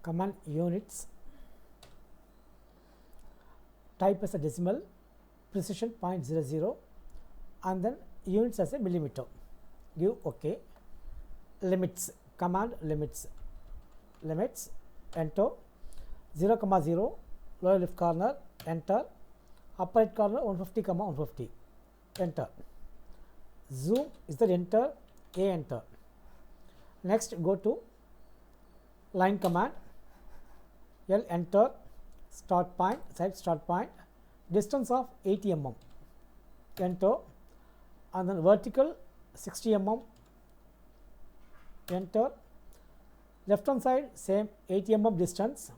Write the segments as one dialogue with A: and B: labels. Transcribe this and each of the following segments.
A: command units, type as a decimal, precision 0.00, and then units as a millimeter. Give OK. Limits, command limits, enter, 0, 0, lower left corner, enter, upper right corner 150, 150, enter. Zoom is the enter, A enter. Next go to line command, L enter, start point, side start point, distance of 80 mm, enter, and then vertical 60 mm, enter, left hand side same 80 mm distance,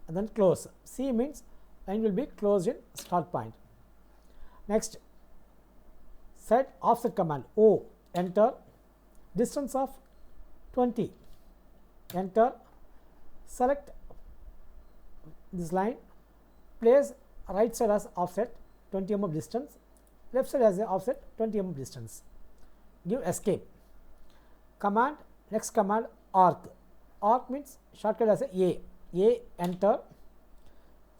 A: and then close. C means line will be closed in start point. Next set offset command, O enter, distance of 20, enter, select this line, place right side as offset 20 mm distance, left side as a offset 20 mm distance. Give escape. Command, next command arc. Arc means shortcut as a enter,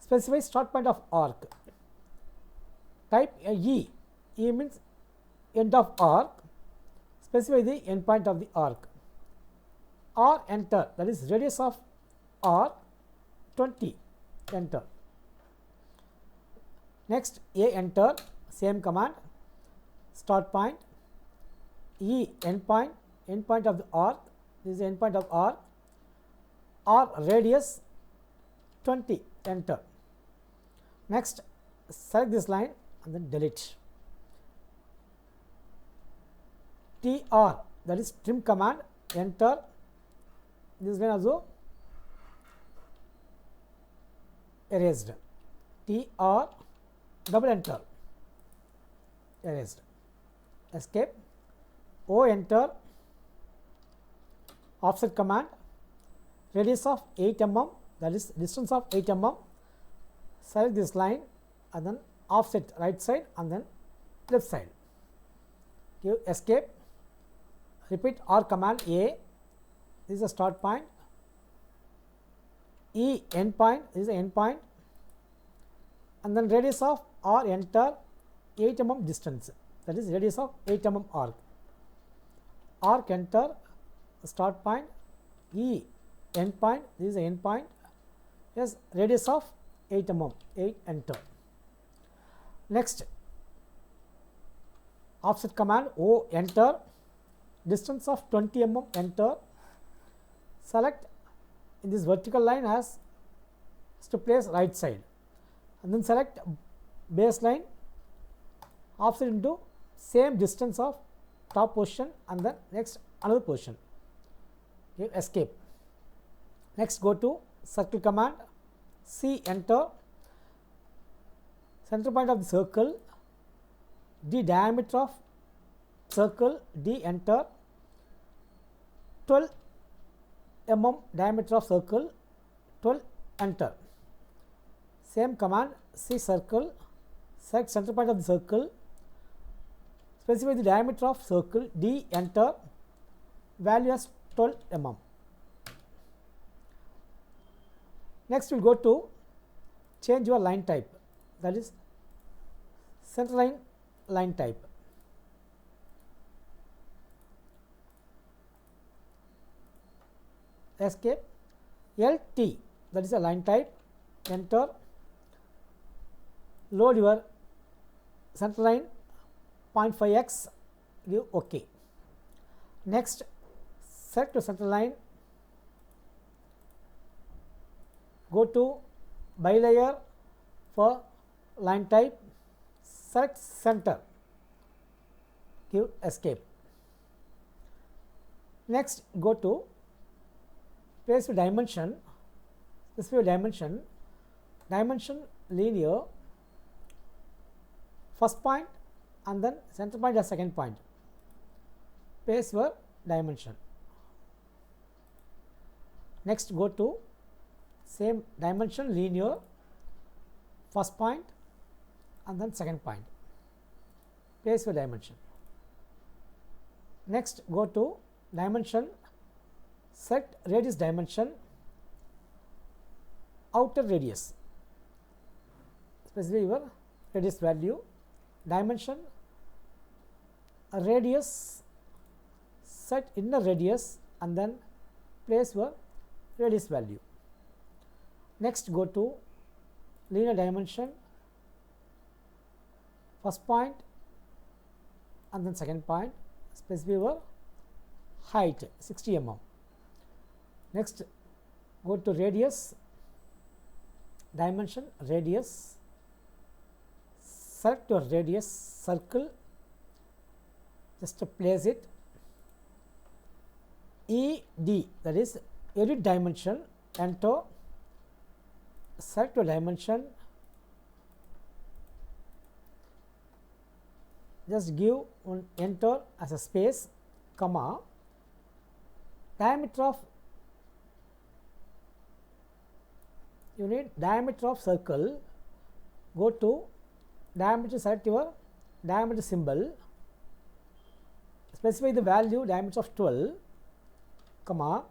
A: specify start point of arc. Type E means end of arc, specify the end point of the arc. R enter, that is radius of arc 20, enter. Next A enter, same command, start point, E end point of the arc, this is the end point of arc, R radius 20, enter. Next select this line and then delete. TR, that is trim command, enter, this line also erased. TR double enter, erased. Escape. O enter, offset command, radius of 8 mm, that is distance of 8 mm, select this line and then offset right side and then left side. Give escape. Repeat R command A, this is a start point, E end point, this is the end point, and then radius of R enter 8 mm distance, that is radius of 8 mm arc. Arc enter, start point, E end point, this is the end point, yes, radius of 8 mm, 8 enter. Next offset command O enter, distance of 20 mm, enter, select in this vertical line as to place right side, and then select baseline, offset into same distance of top position and then next another position. Give escape. Next go to circle command, C enter, center point of the circle, D diameter of circle, D enter, 12 mm diameter of circle, 12, enter. Same command, C circle, select center point of the circle, specify the diameter of circle, D enter, value as 12 mm. Next we will go to change your line type, that is center line type. Escape. LT, that is a line type, enter, load your center line 0.5x, give OK. Next select to center line, go to bilayer for line type, select center, give escape. Next go to place dimension, specify dimension, linear, first point and then center point as second point, paste your dimension. Next go to same dimension linear, first point and then second point, paste your dimension. Next go to dimension set radius dimension outer radius, specify your radius value, dimension radius, set inner radius and then place your radius value. Next go to linear dimension, first point and then second point, specify your height 60 mm. Next go to radius, dimension radius, select your radius circle, just to place it, ED, that is edit dimension, enter, select your dimension, just give one enter as a space, comma, diameter of, you need diameter of circle, go to diameter, select your diameter symbol, specify the value diameter of 12, comma,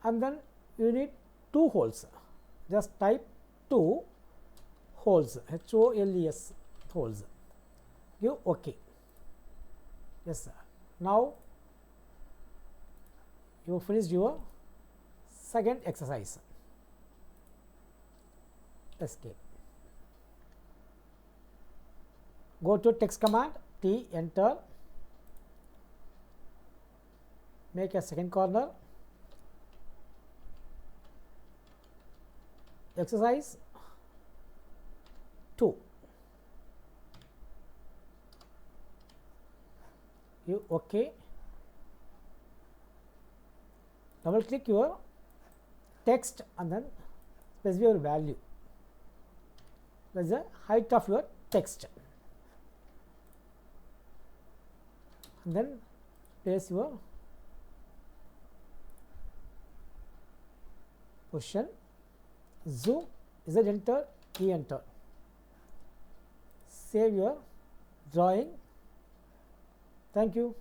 A: and then you need 2 holes, just type 2 holes, HOLES holes, give OK. Yes sir. Now you finished your second exercise. Escape. Go to text command, T, enter, make a second corner, exercise 2, you OK, double click your text and then specify your value, that is the height of your text, and then place your position, zoom, Z enter, E enter, save your drawing. Thank you.